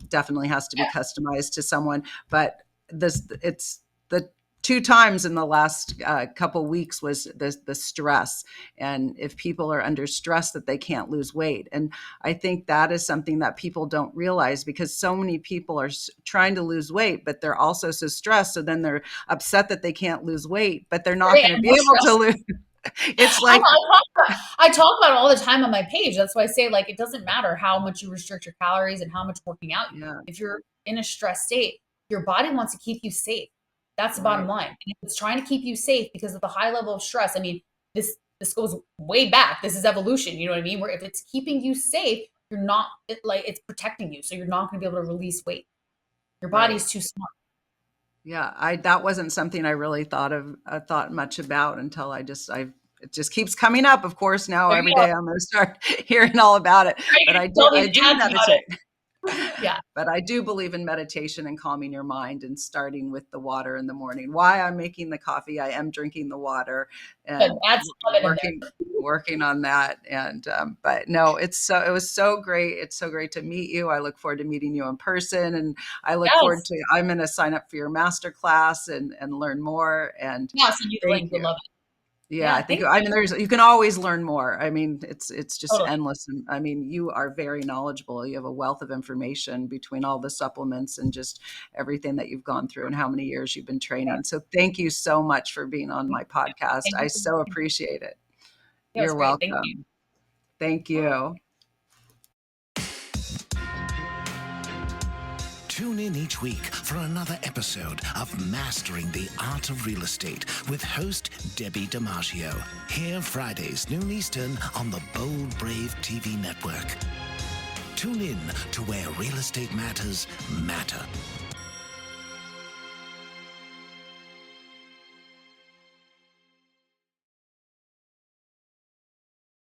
definitely has to be customized to someone, but this it's the two times in the last couple weeks was the stress, and if people are under stress that they can't lose weight. And I think that is something that people don't realize, because so many people are trying to lose weight, but they're also so stressed. So then they're upset that they can't lose weight, but they're not Right, going to and be more able to stress. lose. It's I, like, I talk about it all the time on my page. That's why I say, like, it doesn't matter how much you restrict your calories and how much working out you do. yeah, If you're in a stress state, your body wants to keep you safe. That's the bottom right, line. And if it's trying to keep you safe because of the high level of stress, I mean, this goes way back. This is evolution. You know what I mean? Where if it's keeping you safe, you're not it's protecting you, so you're not going to be able to release weight. Your right. body's too smart. Yeah, I that wasn't something I really thought much about until I it just keeps coming up. Of course, now There every you go. day I'm going to start hearing all about it. Right? But Tell I these do ads about meditate. it. Yeah. But I do believe in meditation and calming your mind and starting with the water in the morning. Why I'm making the coffee, I am drinking the water Good. and Add some lemon in there. working on that. And but no, it was so great. It's so great to meet you. I look forward to meeting you in person, and I look forward Yes. to I'm going to sign up for your master class and learn more. And Yeah, I'll send you the thank link. You'll you. love it. Yeah, I Yeah, think thank I you. mean there's you can always learn more. I mean, it's just Totally. endless. And I mean, you are very knowledgeable. You have a wealth of information between all the supplements and just everything that you've gone through and how many years you've been Yeah. training. So thank you so much for being on my podcast. Thank I you for so listening. appreciate it. Yeah, it was You're great. Thank you. welcome. Thank you. Tune in each week for another episode of Mastering the Art of Real Estate with host Debbi DiMaggio. Here Fridays, noon Eastern on the Bold Brave TV network. Tune in to where real estate matters matter.